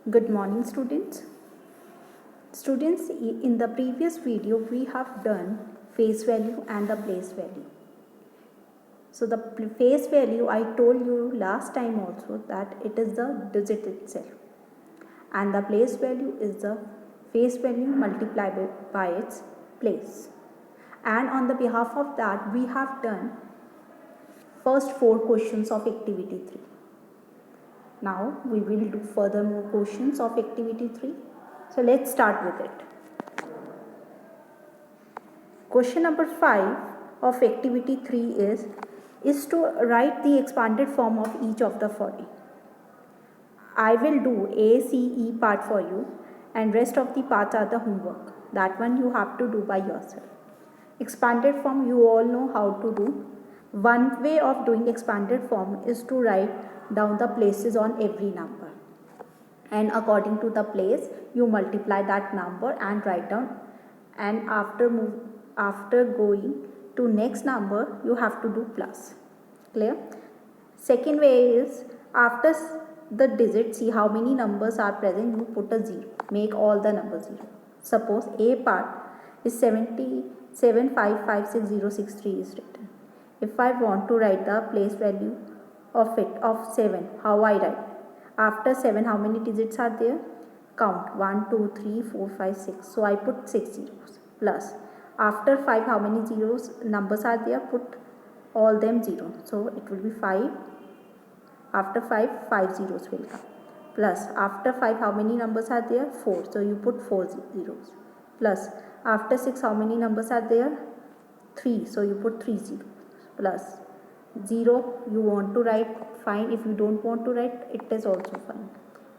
Good morning, students. Students, in the previous video we have done face value and the place value. So the face value, I told you last time also that it is the digit itself, and the place value is the face value multiplied by its place. And on the behalf of that, we have done first 4 questions of activity 3. Now we will do further more questions of activity 3. So let's start with it. Question number 5 of activity 3 is to write the expanded form of each of the following. I will do A, C, E part for you, and rest of the parts are the homework. That one you have to do by yourself. Expanded form you all know how to do. One way of doing expanded form is to write down the places on every number, and according to the place you multiply that number and write down, and after going to next number you have to do plus. Clear? Second way is, after the digit, see how many numbers are present, you put a 0, make all the numbers 0. Suppose A part is 77556063 is written. If I want to write the place value of it of 7, how I write? After 7, how many digits are there? Count 1, 2, 3, 4, 5, 6. So I put 6 zeros. Plus, after 5, how many zeros numbers are there? Put all them 0. So it will be 5. After 5, 5 zeros will come. Plus, after 5, how many numbers are there? 4. So you put 4 zeros. Plus, after 6, how many numbers are there? 3. So you put 3 zeros. Plus, 0 you want to write, fine. If you don't want to write, it is also fine.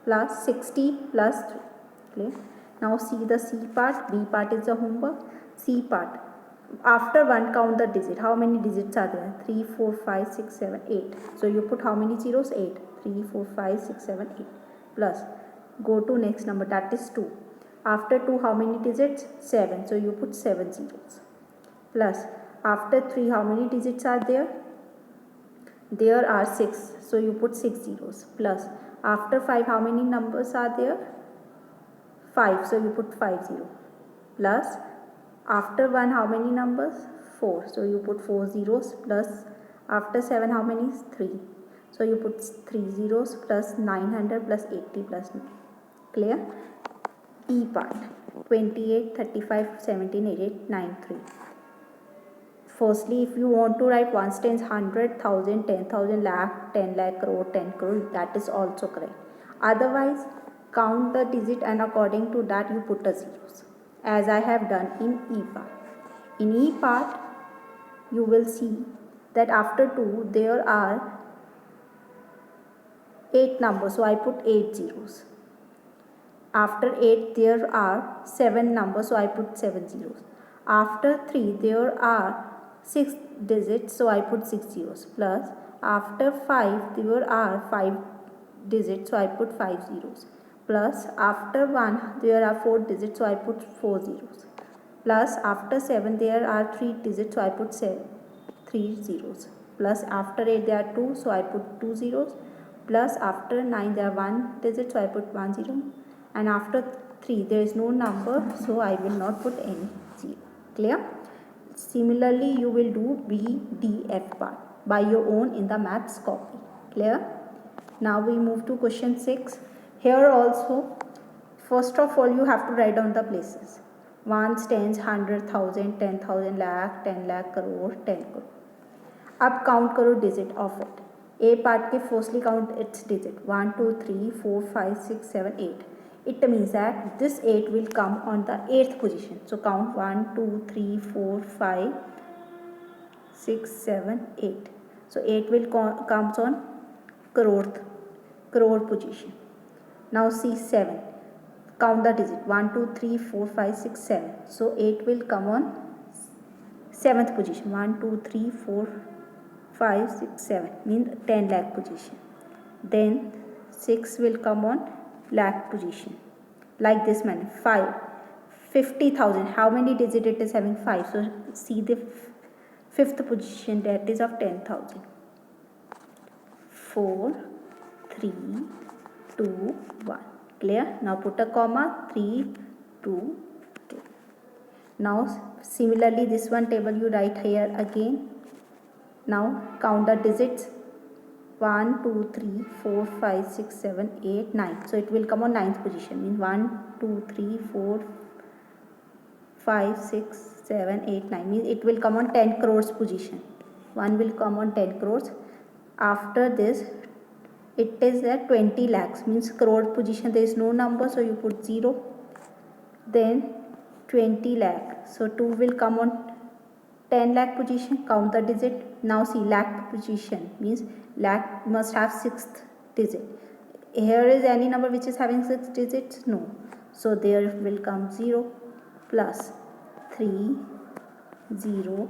Plus 60 plus 3. Clear? Now see the C part. B part is the homework. C part, after 1 count the digit. How many digits are there? 3, 4, 5, 6, 7, 8. So you put how many zeros? 8. 3, 4, 5, 6, 7, 8. Plus, go to next number, that is 2. After 2, how many digits? 7. So you put 7 zeros. Plus, after 3, how many digits are there? There are 6. So you put 6 zeros. Plus, after 5, how many numbers are there? 5. So you put 5 zeros. Plus, after 1, how many numbers? 4. So you put 4 zeros. Plus, after 7, how many? 3. So you put 3 zeros. Plus 900 plus 80 plus 9. Clear? E part, 28, 35, 17, 88, 93. Firstly, if you want to write ones, tens, 100, 1000, 10,000, lakh, 10 lakh, crore, 10 crore, that is also correct. Otherwise, count the digit and according to that you put a zeros, as I have done in E part. In E part, you will see that after 2 there are 8 numbers, so I put 8 zeros. After 8 there are 7 numbers, so I put 7 zeros. After 3 there are 6 digits, so I put 6 zeros. Plus, after 5 there are 5 digits, so I put 5 zeros. Plus, after 1 there are 4 digits, so I put 4 zeros. Plus, after 7 there are 3 digits, so I put 3 zeros. Plus, after 8 there are 2, so I put 2 zeros. Plus, after 9 there are 1 digit, so I put 1 zero. And after 3 there is no number, so I will not put any zero. Clear? Similarly, you will do B, D, F part by your own in the maths copy. Clear? Now we move to question 6. Here also, first of all you have to write down the places. Ones, tens, 100, 1000, 10,000, lakh, 10 lakh, crore, 10 crore. अब count करो digit of it. A part के firstly count its digit. 1, 2, 3, 4, 5, 6, 7, 8. It means that this 8 will come on the 8th position. So count 1, 2, 3, 4, 5, 6, 7, 8. So 8 will comes on crore position. Now see 7. Count the digit. 1, 2, 3, 4, 5, 6, 7. So 8 will come on 7th position. 1, 2, 3, 4, 5, 6, 7 means 10 lakh position. Then 6 will come on lakh position. Like this manner. 5, 50,000. How many digits it is having? 5. So see the 5th position, that is of 10,000. 4, 3, 2, 1. Clear? Now put a comma, 3, 2, 2. Now similarly this one table you write here again. Now count the digits, 1, 2, 3, 4, 5, 6, 7, 8, 9. So it will come on 9th position. Means 1, 2, 3, 4, 5, 6, 7, 8, 9. Means it will come on 10 crores position. 1 will come on 10 crores. After this, it is at 20 lakhs. Means crore position there is no number, so you put 0. Then 20 lakh. So 2 will come on 10 lakh position. Count the digit. Now see lakh position means lakh must have 6th digit. Here is any number which is having 6 digits? No. So there will come 0 plus 3 0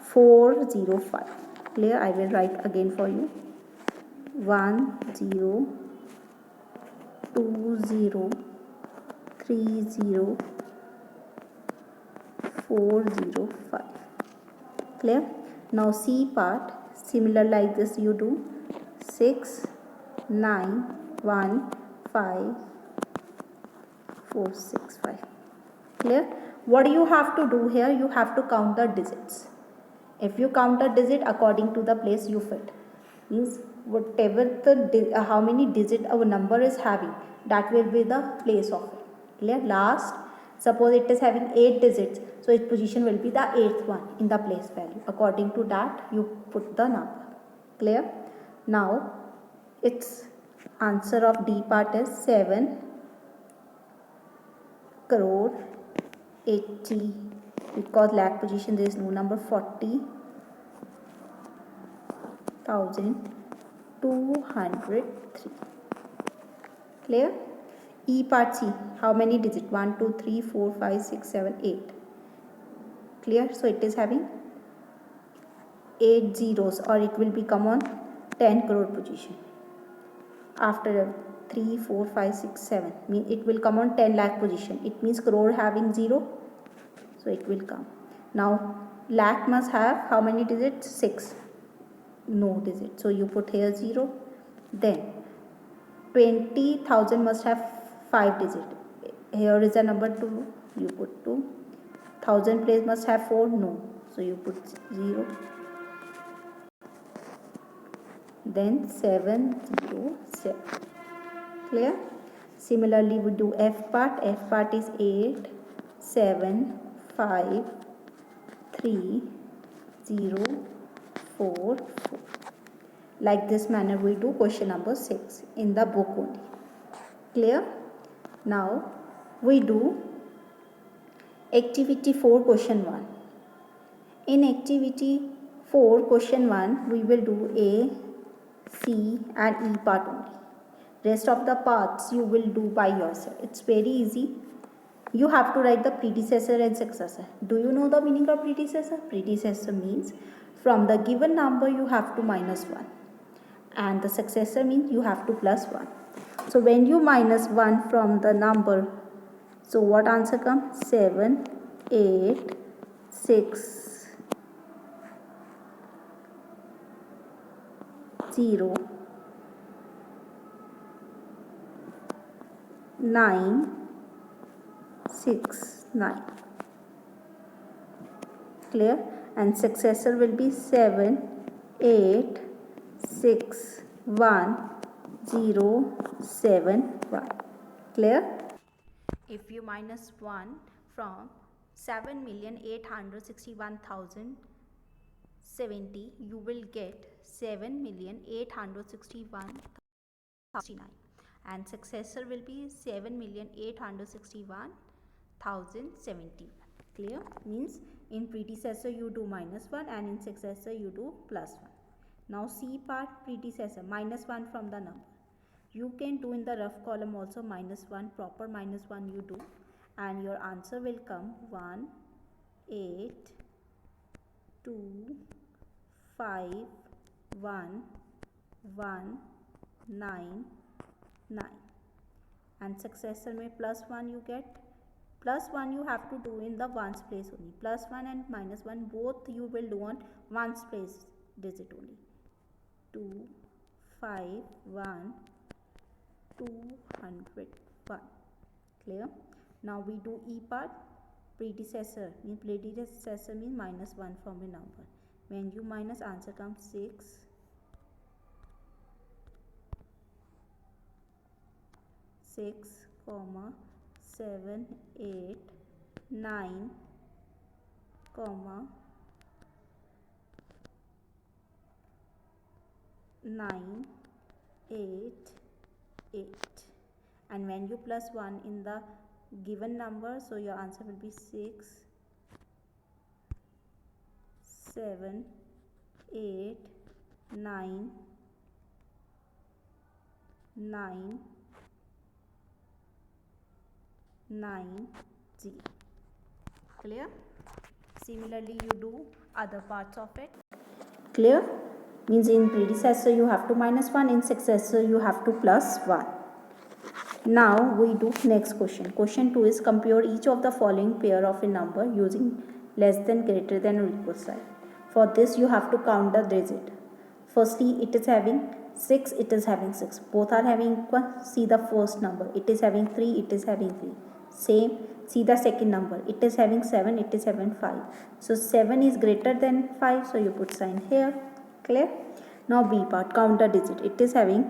4 0 5. Clear? I will write again for you. 1 0 2 0 3 0 4 0 5. Clear? Now C part, similar like this you do, 6 9 1 5 4 6 5. Clear? What you have to do here, you have to count the digits. If you count a digit according to the place you fit, means whatever the how many digit our number is having, that will be the place of it. Clear? Last, suppose it is having 8 digits, so its position will be the 8th one in the place value. According to that you put the number. Clear? Now its answer of D part is 7 crore 80, because lakh position there is no number, 40,203. Clear? E part C, how many digits? 1 2 3 4 5 6 7 8. Clear? So it is having 8 zeros, or it will become on 10 crore position. After 3 4 5 6 7 means it will come on 10 lakh position. It means crore having 0, so it will come. Now lakh must have how many digits? 6. No digit, so you put here 0. Then 20,000 must have 5 digits. Here is a number 2, you put 2. 1000 place must have 4, no, so you put 0. Then 707. Clear? Similarly we do F part. F part is 8 7 5 3 0 4 4. Like this manner we do question number 6 in the book only. Clear? Now we do activity 4 question 1. In activity 4 question 1 we will do A, C and E part only. Rest of the parts you will do by yourself. It's very easy. You have to write the predecessor and successor. Do you know the meaning of predecessor? Predecessor means from the given number you have to minus 1, and the successor means you have to plus 1. So when you minus 1 from the number, so what answer comes? 7 8 6 0 9 6 9. Clear? And successor will be 7 8 6 1 0 7 1. Clear? If you minus 1 from 7,861,070, you will get 7,861,069, and successor will be 7,861,070. Clear? Means in predecessor you do minus 1 and in successor you do plus 1. Now C part, predecessor, minus 1 from the number. You can do in the rough column also minus 1, proper minus 1 you do, and your answer will come 1 8 2 5 1 1 9 9. And successor में plus 1 you get. Plus 1 you have to do in the ones place only. Plus 1 and minus 1 both you will do on ones place digit only. 2 5 1 201. Clear? Now we do E part. Predecessor means minus 1 from a number. When you minus, answer comes 6 comma 7 8 9 comma 9 8 8. And when you plus 1 in the given number, so your answer will be 6 7 8 9 9 9 0. Clear? Similarly you do other parts of it. Clear? Means in predecessor you have to minus 1, in successor you have to plus 1. Now we do next question. Question 2 is compare each of the following pair of a number using less than, greater than or equal sign. For this you have to count the digit. Firstly, it is having 6, it is having 6. Both are having equal. See the first number. It is having 3, it is having 3. Same. See the second number. It is having 7, it is having 5. So 7 is greater than 5. So you put sign here. Clear? Now B part. Count the digit. It is having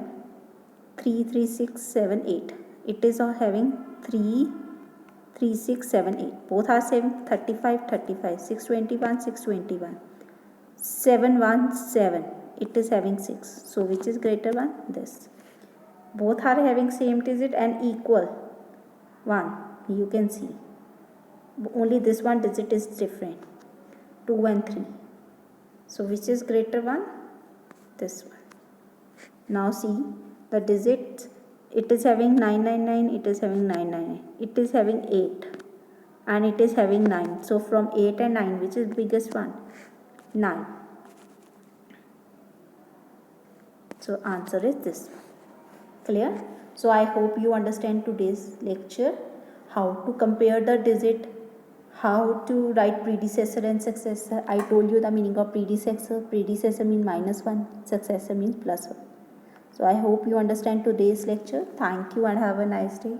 3, 3, 6, 7, 8. It is having 3, 3, 6, 7, 8. Both are same. 35, 35. 621, 621. 7, 1, 7. It is having 6. So which is greater one? This. Both are having same digit and equal 1. You can see. Only this one digit is different. 2 and 3. So which is greater one? This one. Now see the digits. It is having 999. It is having 999. It is having 8. And it is having 9. So from 8 and 9, which is biggest one? 9. So answer is this one. Clear? So I hope you understand today's lecture. How to compare the digit, how to write predecessor and successor. I told you the meaning of predecessor. Predecessor means minus 1, successor means plus 1. So I hope you understand today's lecture. Thank you and have a nice day.